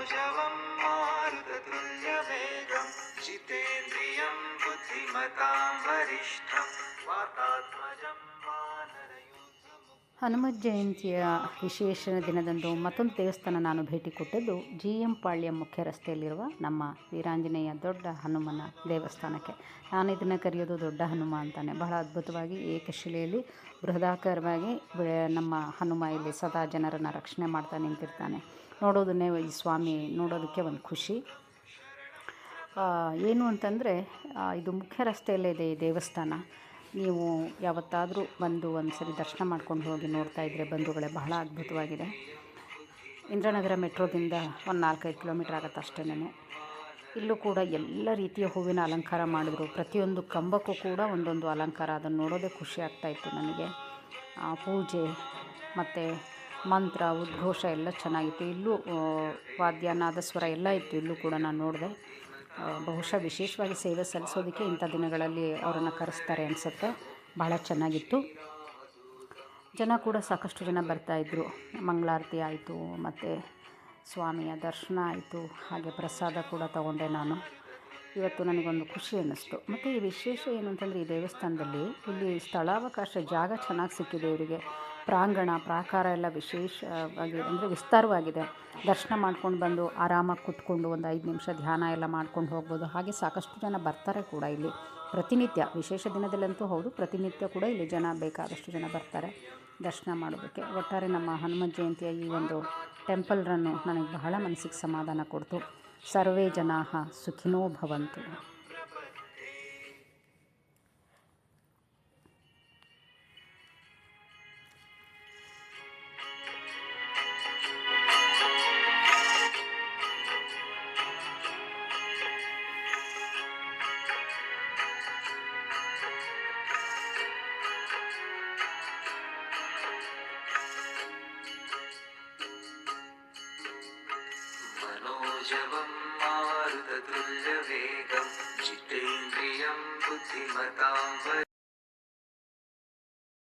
मनोजवं मारुततुल्यवेगं जितेन्द्रियं बुद्धिमतां वरिष्ठं वातात्मजं वानरयूथमुख्यं. ಹನುಮತ್ ಜಯಂತಿಯ ವಿಶೇಷ ದಿನದಂದು ಮತ್ತೊಂದು ದೇವಸ್ಥಾನ ನಾನು ಭೇಟಿ ಕೊಟ್ಟಿದ್ದು GM ಪಾಳ್ಯ ಮುಖ್ಯ ರಸ್ತೆಯಲ್ಲಿರುವ ನಮ್ಮ ವೀರಾಂಜನೇಯ ದೊಡ್ಡ ಹನುಮನ ದೇವಸ್ಥಾನಕ್ಕೆ. ನಾನು ಇದನ್ನು ಕರೆಯೋದು ದೊಡ್ಡ ಹನುಮ ಅಂತಾನೆ. ಬಹಳ ಅದ್ಭುತವಾಗಿ ಏಕಶಿಲೆಯಲ್ಲಿ ಬೃಹದಾಕಾರವಾಗಿ ನಮ್ಮ ಹನುಮ ಇಲ್ಲಿ ಸದಾ ಜನರನ್ನು ರಕ್ಷಣೆ ಮಾಡ್ತಾ ನಿಂತಿರ್ತಾನೆ. ನೋಡೋದನ್ನೇ ಈ ಸ್ವಾಮಿ ನೋಡೋದಕ್ಕೆ ಒಂದು ಖುಷಿ. ಏನು ಅಂತಂದರೆ ಇದು ಮುಖ್ಯ ರಸ್ತೆಯಲ್ಲೇ ಇದೆ ಈ ದೇವಸ್ಥಾನ. ನೀವು ಯಾವತ್ತಾದರೂ ಬಂದು ಒಂದು ಸರಿ ದರ್ಶನ ಮಾಡ್ಕೊಂಡು ಹೋಗಿ ನೋಡ್ತಾ ಇದ್ದರೆ ಬಂಧುಗಳೇ, ಬಹಳ ಅದ್ಭುತವಾಗಿದೆ. ಇಂದ್ರನಗರ ಮೆಟ್ರೋದಿಂದ ಒಂದು 4-5 ಕಿಲೋಮೀಟ್ರ್ ಆಗುತ್ತೆ ಅಷ್ಟೇನೆ. ಇಲ್ಲೂ ಕೂಡ ಎಲ್ಲ ರೀತಿಯ ಹೂವಿನ ಅಲಂಕಾರ ಮಾಡಿದ್ರು. ಪ್ರತಿಯೊಂದು ಕಂಬಕ್ಕೂ ಕೂಡ ಒಂದೊಂದು ಅಲಂಕಾರ, ಅದನ್ನು ನೋಡೋದೇ ಖುಷಿ ಆಗ್ತಾಯಿತ್ತು ನನಗೆ. ಪೂಜೆ ಮತ್ತು ಮಂತ್ರ ಉದ್ಘೋಷ ಎಲ್ಲ ಚೆನ್ನಾಗಿತ್ತು. ಇಲ್ಲೂ ವಾದ್ಯ ನಾದಸ್ವರ ಎಲ್ಲ ಇತ್ತು. ಇಲ್ಲೂ ಕೂಡ ನಾನು ನೋಡಿದೆ. ಬಹುಶಃ ವಿಶೇಷವಾಗಿ ಸೇವೆ ಸಲ್ಲಿಸೋದಕ್ಕೆ ಇಂಥ ದಿನಗಳಲ್ಲಿ ಅವರನ್ನು ಕರೆಸ್ತಾರೆ ಅನಿಸುತ್ತೆ. ಭಾಳ ಚೆನ್ನಾಗಿತ್ತು. ಜನ ಕೂಡ ಸಾಕಷ್ಟು ಜನ ಬರ್ತಾಯಿದ್ರು. ಮಂಗಳಾರತಿ ಆಯಿತು, ಮತ್ತು ಸ್ವಾಮಿಯ ದರ್ಶನ ಆಯಿತು, ಹಾಗೆ ಪ್ರಸಾದ ಕೂಡ ತಗೊಂಡೆ ನಾನು. ಇವತ್ತು ನನಗೊಂದು ಖುಷಿ ಅನ್ನಿಸ್ತು. ಮತ್ತು ಈ ವಿಶೇಷ ಏನು ಅಂತಂದರೆ, ಈ ದೇವಸ್ಥಾನದಲ್ಲಿ ಇಲ್ಲಿ ಸ್ಥಳಾವಕಾಶ ಜಾಗ ಚೆನ್ನಾಗಿ ಸಿಕ್ಕಿದೆ ಇವರಿಗೆ. ಪ್ರಾಂಗಣ ಪ್ರಾಕಾರ ಎಲ್ಲ ವಿಶೇಷವಾಗಿ ಅಂದರೆ ವಿಸ್ತಾರವಾಗಿದೆ. ದರ್ಶನ ಮಾಡ್ಕೊಂಡು ಬಂದು ಆರಾಮಾಗಿ ಕೂತ್ಕೊಂಡು ಒಂದು 5 ನಿಮಿಷ ಧ್ಯಾನ ಎಲ್ಲ ಮಾಡ್ಕೊಂಡು ಹೋಗ್ಬೋದು. ಹಾಗೆ ಸಾಕಷ್ಟು ಜನ ಬರ್ತಾರೆ ಕೂಡ ಇಲ್ಲಿ ಪ್ರತಿನಿತ್ಯ. ವಿಶೇಷ ದಿನದಲ್ಲಂತೂ ಹೌದು, ಪ್ರತಿನಿತ್ಯ ಕೂಡ ಇಲ್ಲಿ ಜನ ಬೇಕಾದಷ್ಟು ಜನ ಬರ್ತಾರೆ ದರ್ಶನ ಮಾಡೋದಕ್ಕೆ. ಒಟ್ಟಾರೆ ನಮ್ಮ ಹನುಮತ್ ಜಯಂತಿಯ ಈ ಒಂದು ಟೆಂಪಲ್ ರನ್ನು ನನಗೆ ಬಹಳ ಮನಸ್ಸಿಗೆ ಸಮಾಧಾನ ಕೊಡ್ತು. ಸರ್ವೇ ಜನಾಃ ಸುಖಿನೋ ಭವಂತು. मनोजवं मारुततुल्यवेगं जितेन्द्रियं बुद्धिमतां